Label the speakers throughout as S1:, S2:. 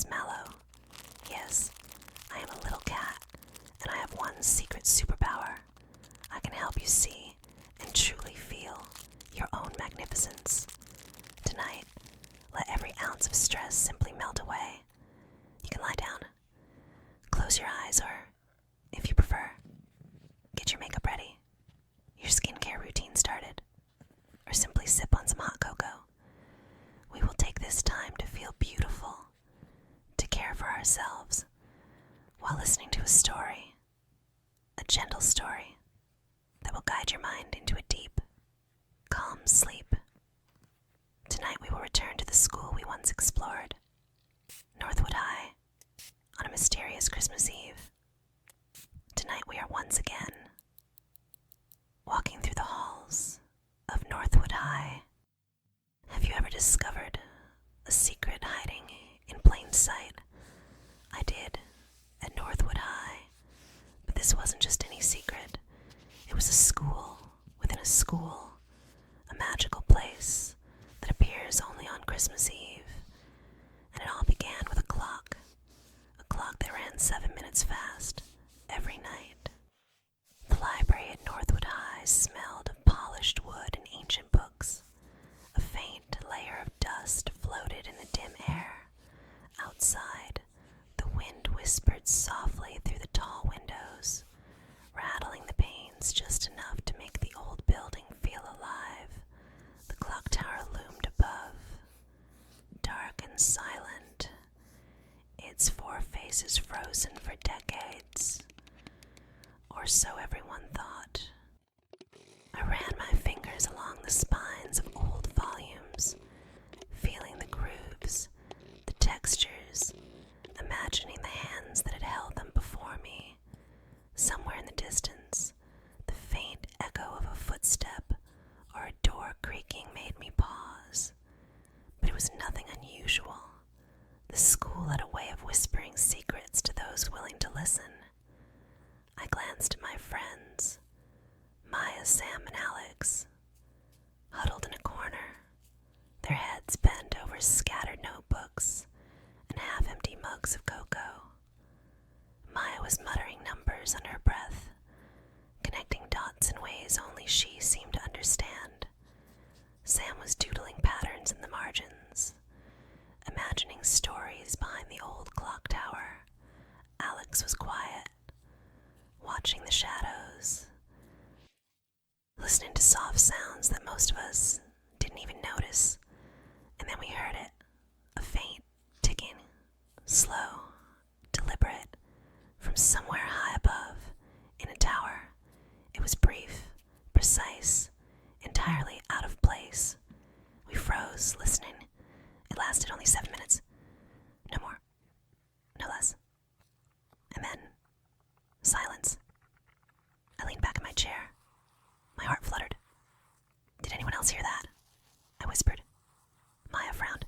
S1: is Mallow. Yes, I am a little cat, and I have one secret superpower. I can help you see and truly feel your own magnificence. Tonight, let every ounce of stress simply melt away. You can lie down, close your eyes, or, if you prefer, get your makeup ready, your skincare routine started, or simply sip on some hot cocoa. We will take this time to feel beautiful, to care for ourselves, while listening to a story, a gentle story, that will guide your mind into a deep, calm sleep. Tonight we will return to the school we once explored, Northwood High, on a mysterious Christmas Eve. Tonight we are once again walking through the halls of Northwood High. Have you ever discovered a secret hiding in plain sight? I did at Northwood High, but this wasn't just any secret. It was a school within a school, a magical place that appears only on Christmas Eve. And it all began with a clock that ran 7 minutes fast every night. The library at Northwood High smelled of polished wood and ancient books. A faint layer of dust floated in the dim air. Outside, the wind whispered softly through the tall windows, rattling the panes just enough to make the old building feel alive. The clock tower loomed above, dark and silent, its four faces frozen for decades, or so everyone thought. I ran my fingers along the spines of old volumes, feeling the grooves, the textures, imagining the hands that had held them before me. Somewhere in the distance, the faint echo of a footstep or a door creaking made me pause. But it was nothing unusual. The school had a way of whispering secrets to those willing to listen. I glanced at my friends, Maya, Sam, and Alex, huddled in a corner, their heads bent over scattered notebooks and half-empty mugs of cocoa. Maya was muttering numbers under her breath, connecting dots in ways only she seemed to understand. Sam was doodling patterns in the margins, imagining stories behind the old clock tower. Alex was quiet, watching the shadows, listening to soft sounds that most of us didn't even notice. And then we heard it, a faint ticking, slow, deliberate, from somewhere high above, in a tower. It was brief, precise, entirely out of place. We froze, listening. It lasted only 7 minutes. No more. No less. And then, silence. I leaned back in my chair. My heart fluttered. Did anyone else hear that? I whispered. Maya frowned.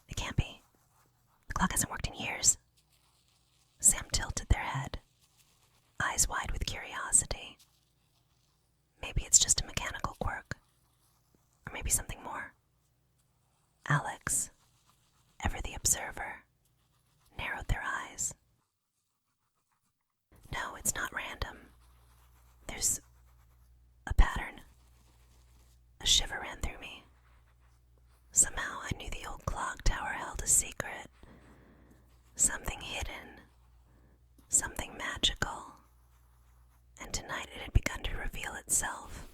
S1: It can't be. The clock hasn't worked in years. Sam tilted their head, eyes wide with curiosity. Maybe it's just a mechanical quirk. Or maybe something more. Alex, ever the observer, narrowed their eyes. No, it's not random. There's a pattern. A shiver ran through me. Somehow I knew the old clock tower held a secret. Something hidden. Something magical. And tonight it had begun to reveal itself.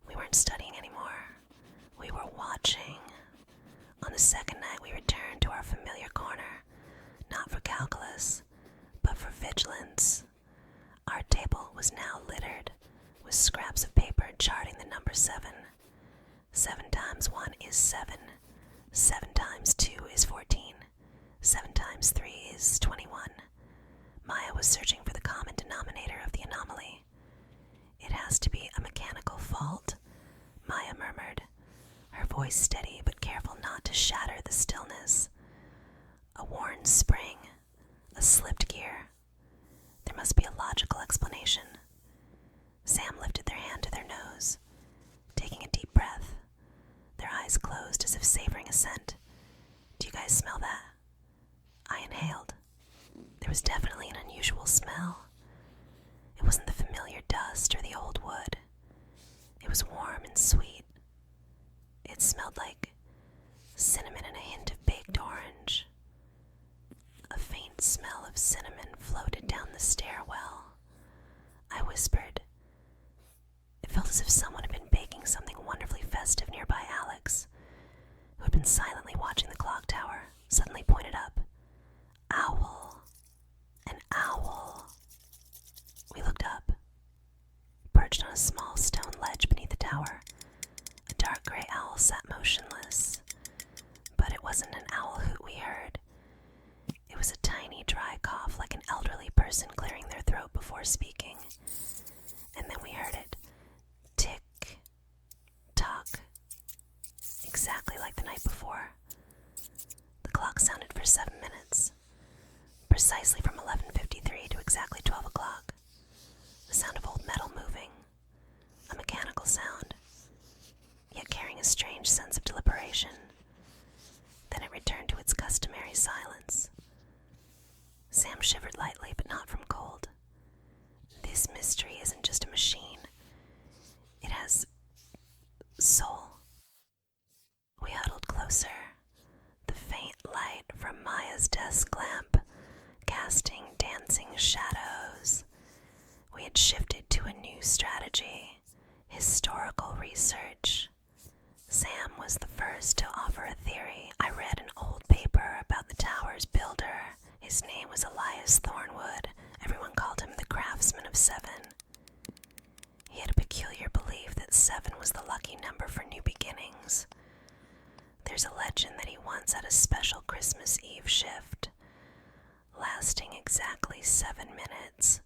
S1: We weren't studying anymore. We were watching. On the second night we returned to our familiar corner, not for calculus, but for vigilance. Our table was now littered with scraps of paper charting the number 7. 7 times 1 is 7. 7 times 2 is 14. 7 times 3 is 21. Maya was searching for the common denominator of the anomaly. It has to be a mechanical fault, Maya murmured, her voice steady but careful not to shatter the stillness. A worn spring, a slipped gear. There must be a logical explanation. Sam lifted their hand to their nose, taking a deep breath, their eyes closed as if savoring a scent. Do you guys smell that? was definitely an unusual smell. It wasn't the familiar dust or the old wood. It was warm and sweet. It smelled like cinnamon and a hint of baked orange. A faint smell of cinnamon floated down the stairwell. I whispered. It felt as if someone had been baking something wonderfully festive nearby Alex, who had been silently watching the clock tower, suddenly pointed up. Owl. An owl. We looked up. Perched on a small stone ledge beneath the tower, a dark gray owl sat motionless. But it wasn't an owl hoot we heard. It was a tiny, dry cough like an elderly person clearing their throat before speaking. And then we heard it. Tick. Tock. Exactly like the night before. The clock sounded for 7 minutes. Precisely from 11:53 to exactly 12 o'clock. The sound of old metal moving. A mechanical sound, yet carrying a strange sense of deliberation. Then it returned to its customary silence. Sam shivered lightly, but not from cold. This mystery isn't just a machine. It has soul. We huddled closer, the faint light from Maya's desk lamp casting dancing shadows. We had shifted to a new strategy, historical research. Sam was the first to offer a theory. I read an old paper about the tower's builder. His name was Elias Thornwood. Everyone called him the Craftsman of 7. He had a peculiar belief that 7 was the lucky number for new beginnings. There's a legend that he once had a special Christmas Eve shift, lasting exactly 7 minutes,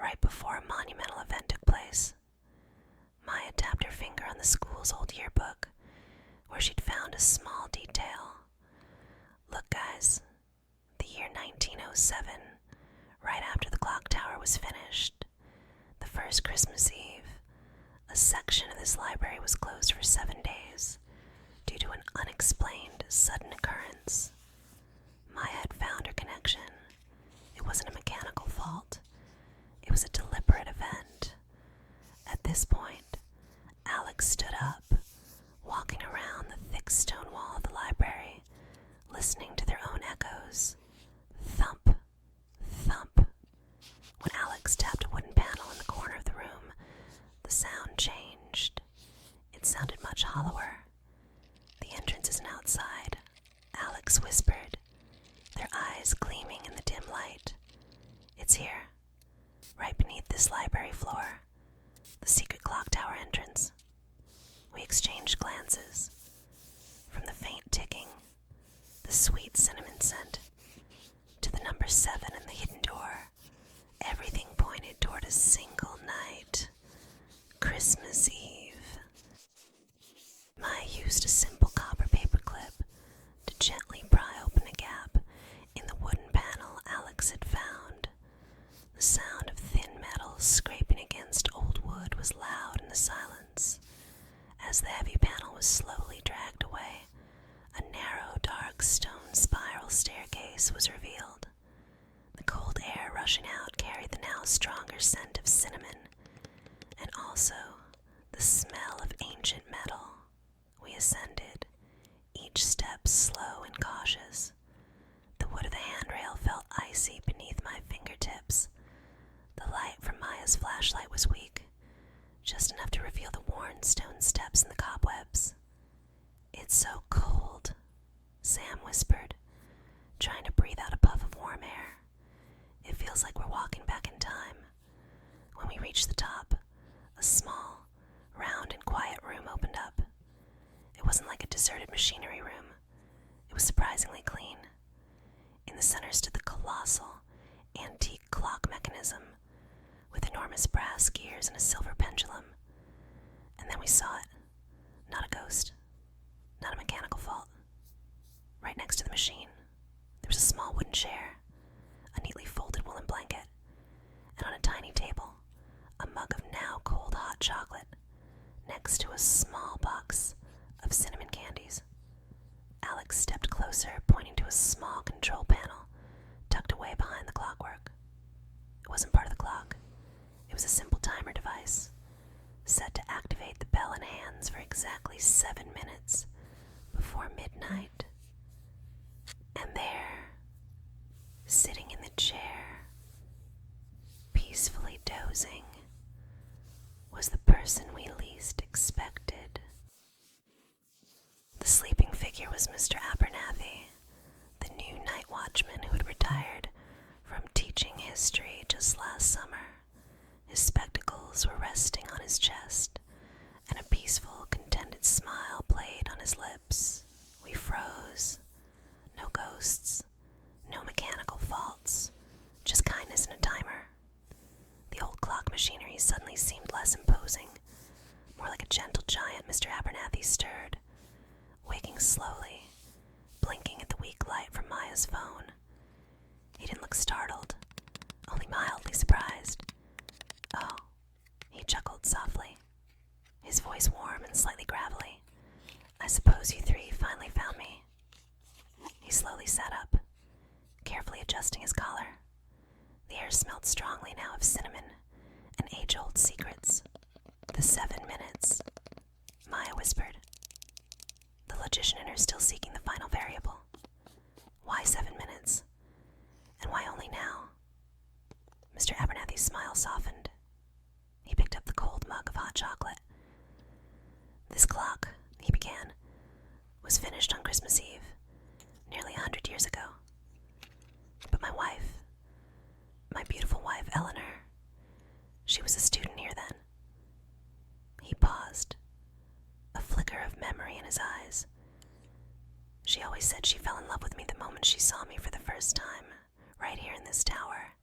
S1: right before a monumental event took place. Maya tapped her finger on the school's old yearbook, where she'd found a small detail. Look, guys, the year 1907, right after the clock tower was finished, the first Christmas Eve, a section of this library was closed for 7 days due to an unexplained sudden occurrence. Maya had found her connection. It wasn't a mechanical fault. It was a deliberate event. At this point, Alex stood up, walking around the thick stone wall of the library, listening to their own echoes. Thump, thump. When Alex tapped a wooden panel in the corner of the room, the sound changed. It sounded much hollower. The entrance isn't outside, Alex whispered, their eyes gleaming in the dim light. It's here, right beneath this library floor, the secret clock tower entrance. We exchanged glances. From the faint ticking, the sweet cinnamon scent, to the number 7 and the hidden door, everything pointed toward a single night, Christmas Eve. Maya used a simple copper paper clip to gently pry open a gap in the wooden panel Alex had found. The sound of thin metal scraping against old wood was loud in the silence. As the heavy panel was slowly dragged away, a narrow, dark stone spiral staircase was revealed. The cold air rushing out carried the now stronger scent of cinnamon, and also the smell of ancient metal. We ascended, each step slow and cautious. The wood of the handrail felt icy beneath my fingertips. The light from Maya's flashlight was weak, just enough to reveal the worn stone steps and the cobwebs. It's so cold, Sam whispered, trying to breathe out a puff of warm air. It feels like we're walking back in time. When we reached the top, a small, round and quiet room opened up. It wasn't like a deserted machinery room. It was surprisingly clean. In the center stood the colossal, antique clock mechanism, with enormous brass gears and a silver pendulum. And then we saw it. Not a ghost. Not a mechanical fault. Right next to the machine, there was a small wooden chair, a neatly folded woolen blanket, and on a tiny table, a mug of now cold hot chocolate, next to a small box of cinnamon candies. Alex stepped closer, pointing to a small control panel tucked away behind the clockwork. It wasn't part of the clock. It was a simple timer device, set to activate the bell in hands for exactly 7 minutes before midnight. And there, sitting in the chair, peacefully dozing, was the person we least expected. The sleeping figure was Mr. Abernathy, the new night watchman who had retired from teaching history just last summer. His spectacles were resting on his chest, and a peaceful, contented smile played on his lips. We froze. No ghosts, no mechanical faults, just kindness and a timer. The old clock machinery suddenly seemed less imposing. More like a gentle giant, Mr. Abernathy stirred, waking slowly, blinking at the weak light from Maya's phone. He didn't look startled, only mildly surprised. "Oh," he chuckled softly, his voice warm and slightly gravelly. "I suppose you three finally found me." He slowly sat up, carefully adjusting his collar. The air smelled strongly now of cinnamon and age-old secrets. "The 7 minutes," Maya whispered. The logician in her still seeking the final variable. Why 7 minutes? And why only now? Mr. Abernathy's smile softened. He picked up the cold mug of hot chocolate. "This clock," he began, "was finished on Christmas Eve, nearly 100 years ago. But my wife, my beautiful wife, Eleanor, she was a student here then." He paused, a flicker of memory in his eyes. "She always said she fell in love with me the moment she saw me for the first time, right here in this tower,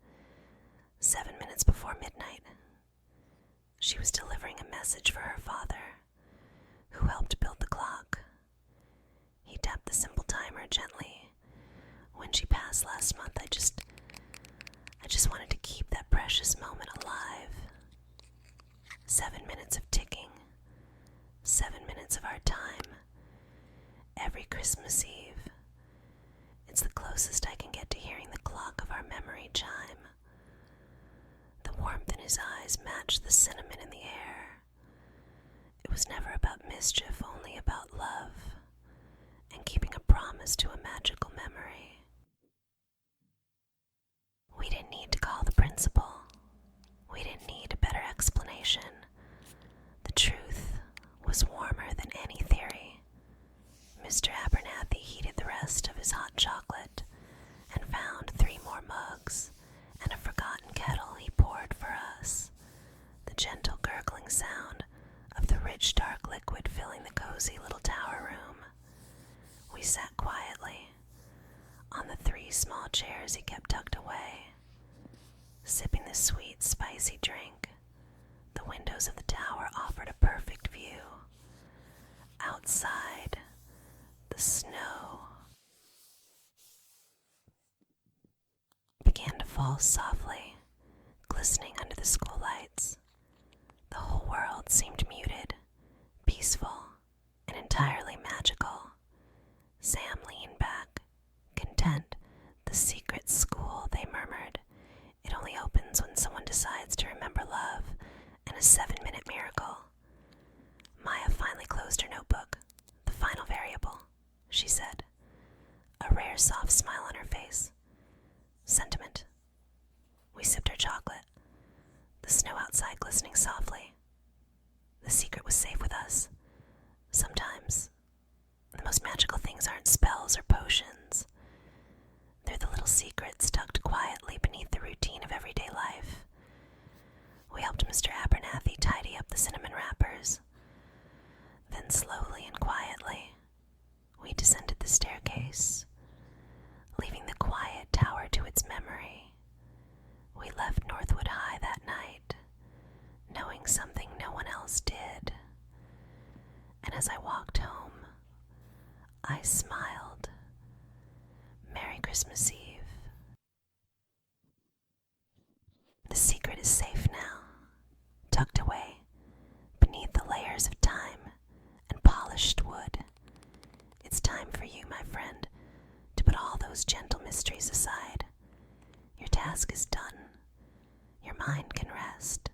S1: 7 minutes before midnight. She was delivering a message for her father, who helped build the clock." He tapped the simple timer gently. "When she passed last month, I just wanted to keep that precious moment alive. 7 minutes of ticking, 7 minutes of our time, every Christmas Eve. It's the closest I can get to hearing the clock of our memory chime." The warmth in his eyes matched the cinnamon in the air. It was never about mischief, only about love, and keeping a promise to a magical memory. We didn't need to call the principal. We didn't need a better explanation. The truth was warmer than any theory. Mr. Abernathy heated the rest of his hot chocolate and found 3 more mugs and a forgotten kettle he poured for us, the gentle gurgling sound of the rich dark liquid filling the cozy little tower room. We sat quietly on the 3 small chairs he kept tucked away, sipping the sweet, spicy drink. The windows of the tower offered a perfect view. Outside, the snow began to fall softly, glistening under the school lights. The whole world seemed muted, peaceful, and entirely magical. Sam leaned back, content. "The secret school," they murmured. "It only opens when someone decides to remember love and a 7-minute miracle." Maya finally closed her notebook. "The final variable," she said, a rare soft smile on her face. "Sentiment." We sipped our chocolate, the snow outside glistening softly. The secret was safe with us. Sometimes, the most magical things aren't spells or potions. They're the little secrets tucked quietly beneath the routine of everyday life. We helped Mr. Abernathy tidy up the cinnamon wrappers. Then slowly and quietly, we descended the staircase, leaving the quiet tower to its memory. We left Northwood High that night, knowing something no one else did. And as I walked home, I smiled. Merry Christmas Eve. The secret is safe now, tucked away beneath the layers of time and polished wood. It's time for you, my friend, to put all those gentle mysteries aside Your task is done. Your mind can rest.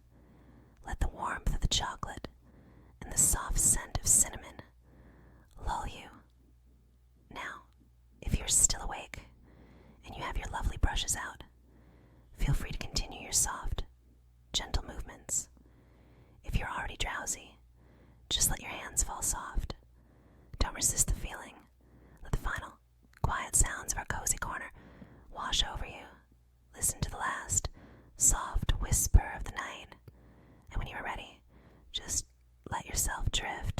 S1: Let the warmth of the chocolate and the soft scent of cinnamon lull you. Now, if you're still awake and you have your lovely brushes out, feel free to continue your soft, gentle movements. If you're already drowsy, just let your hands fall soft. Don't resist the feeling. Let the final, quiet sounds of our cozy corner wash over you. Listen to the last, soft whisper of the night. And when you are ready, just let yourself drift